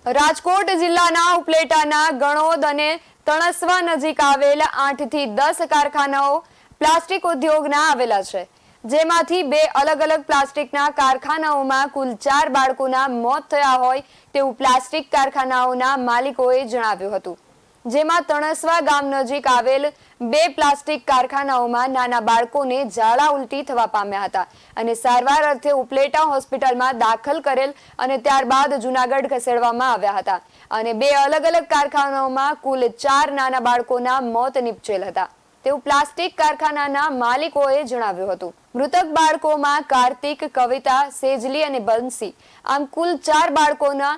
રાજકોટ જિલ્લાના ઉપલેટાના ગણોદ અને તણસવા નજીક આવેલ 8 થી 10 કારખાનાઓ પ્લાસ્ટિક ઉદ્યોગના આવેલા છે, જેમાંથી 2 અલગ અલગ પ્લાસ્ટિકના કારખાનાઓમાં કુલ 4 બાળકોના મોત થયા હોય તેવું પ્લાસ્ટિક કારખાનાઓના માલિકોએ જણાવ્યું હતું। જેમાં તણસવા ગામ નજીક આવેલ 2 પ્લાસ્ટિક કારખાનાઓમાં નાના બાળકોને ઝાડા ઉલટી થવા પામ્યા હતા અને સારવાર અર્થે ઉપલેટા હોસ્પિટલમાં દાખલ કરેલ અને ત્યારબાદ જૂનાગઢ ખસેડવામાં આવ્યા હતા અને 2 અલગ અલગ કારખાનાઓમાં કુલ 4 નાના બાળકોના મોત નિપજેલ હતા તેવું પ્લાસ્ટિક કારખાનાના માલિકોએ જણાવ્યું હતું। મૃતક બાળકોમાં કાર્તિક, કવિતા, સેજલી અને બંસી આમ કુલ 4 બાળકોના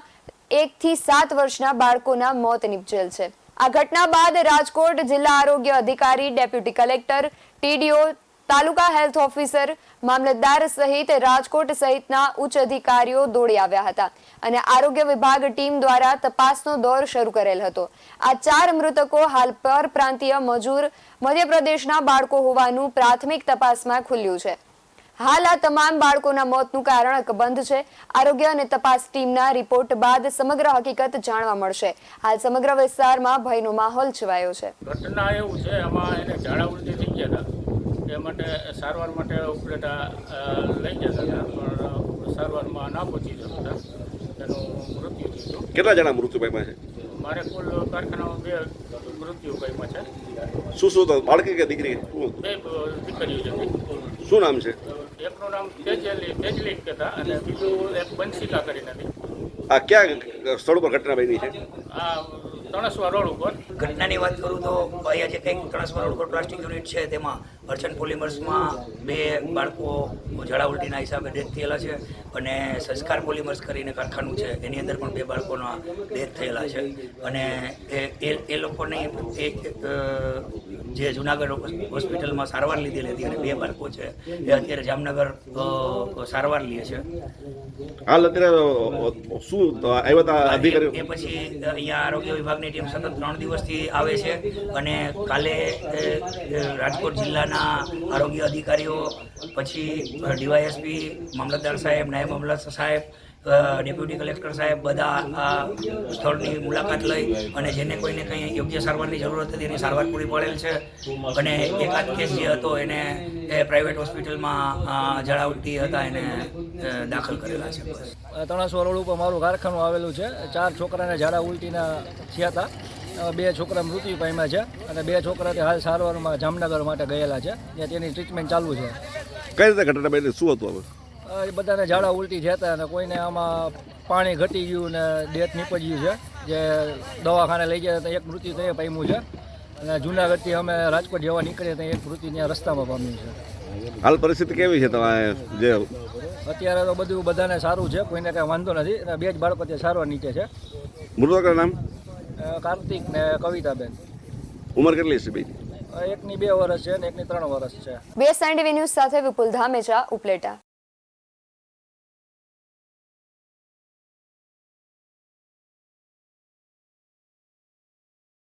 1 થી 7 વર્ષના બાળકોના મોત નિપજેલ છે। આ ઘટના બાદ રાજકોટ જિલ્લા આરોગ્ય અધિકારી, ડેપ્યુટી કલેક્ટર, ટીડીઓ, તાલુકા હેલ્થ ઓફિસર, મામલતદાર સહિત રાજકોટ સહિતના ઉચ્ચ અધિકારીઓ દોડી આવ્યા હતા અને આરોગ્ય વિભાગ ટીમ દ્વારા તપાસનો દોર શરૂ કરેલ હતો। આ 4 મૃતકો હાલ પરપ્રાંતીય મજૂર મધ્યપ્રદેશના બાળકો હોવાનું પ્રાથમિક તપાસમાં ખુલ્યું છે। હાલ આ તમામ બાળકોના મોતનું કારણ અકબંધ છે। આરોગ્ય અને તપાસ ટીમના રિપોર્ટ બાદ સમગ્ર હકીકત જાણવા મળશે। હાલ સમગ્ર વિસ્તારમાં ભયનો માહોલ છવાયો છે। ઘટના એવું છે, આમાં એને ઝાડા ઉલટી થઈ ગયા હતા, એ માટે સારવાર માટે ઉપલેટા લઈ ગયા હતા, પણ સારવારમાં ના પહોંચી શકતા એનું મૃત્યુ થયું। કેટલા જણા મૃત્યુ પામ્યા છે? મારે કુલ કારખાનામાં 2 મૃત્યુ પામ્યા છે। શું તો બાળકી કે દીકરી? 2 દીકરીઓ છે। શું નામ છે? એકનું નામ તેજલી હતા અને બીજું એક બંસિકા કરીને હતી। આ ક્યાં સ્થળ ઉપર ઘટના બની છે? આ તણસવા રોડ ઉપર ઘટનાની વાત કરું તો અહીંયા જે કંઈક તણસવા રોડ ઉપર પ્લાસ્ટિક યુનિટ છે તેમાં અર્ચન પોલિમર્સમાં 2 બાળકો ઝાડા ઉલટીના હિસાબે ડેથ થયેલા છે અને સંસ્કાર પોલિમર્સ કરીને કારખાનું છે એની અંદર પણ 2 બાળકોના ડેથ થયેલા છે અને એ લોકોની જે જૂનાગઢ હોસ્પિટલમાં સારવાર લીધેલી હતી અને 2 બાળકો છે એ અત્યારે જામનગર સારવાર લે છે। હાલ અત્યારે શું આવ્યા હતા અધિકારીઓ? એ પછી અહીંયા આરોગ્ય વિભાગની ટીમ સતત 3 દિવસથી આવે છે અને કાલે રાજકોટ જિલ્લાના આરોગ્ય અધિકારીઓ, પછી ડીવાયએસપી, મામલતદાર સાહેબ, નાયબ મામલતદાર સાહેબ, ડેપ્યુટી કલેક્ટર સાહેબ બધા આ સ્થળની મુલાકાત લઈ અને જેને કોઈને કંઈ યોગ્ય સારવારની જરૂરત હતી એની સારવાર પૂરી પડેલ છે અને એકાદ કેસ જે હતો એને પ્રાઇવેટ હોસ્પિટલમાં ઝાડા ઉલટી હતા એને દાખલ કરેલા છે। બસ તણસવા રોડ ઉપર મારું કારખાનું આવેલું છે। 4 છોકરાને ઝાડા ઉલટીના થયા હતા, 2 છોકરા મૃત્યુ પામ્યા છે અને 2 છોકરા હાલ સારવારમાં જામનગર માટે ગયેલા છે, ત્યાં તેની ટ્રીટમેન્ટ ચાલુ છે। કઈ રીતે ઘટના બની? શું હતું? એ બધાને ઝાડા ઉલટી થયા અને કોઈને આમાં પાણી ઘટી ગયું ને ડેથ નીપજ્યું છે, જે દવાખાને લઈ ગયા ત્યાં 1 મૃત્યુ ત્યાં પામ્યું છે અને જૂનાગઢથી અમે રાજકોટ જવા નીકળ્યા ત્યાં 1 મૃત્યુ ત્યાં રસ્તામાં પામ્યું છે। હાલ પરિસ્થિતિ કેવી છે તમારે? જે અત્યારે તો બધું બધાને સારું છે, કોઈને કાંઈ વાંધો નથી અને 2 જ બાળકો ત્યાં સારવાર નીચે છે। મૃતકનું નામ? કાર્તિક ને કવિતાબેન। ઉંમર કેટલી છે? બે એકની 2 વર્ષ છે અને એકની 3 વર્ષ છે। BSNTV ન્યૂઝ સાથે વિપુલ ધામેચા, ઉપલેટા।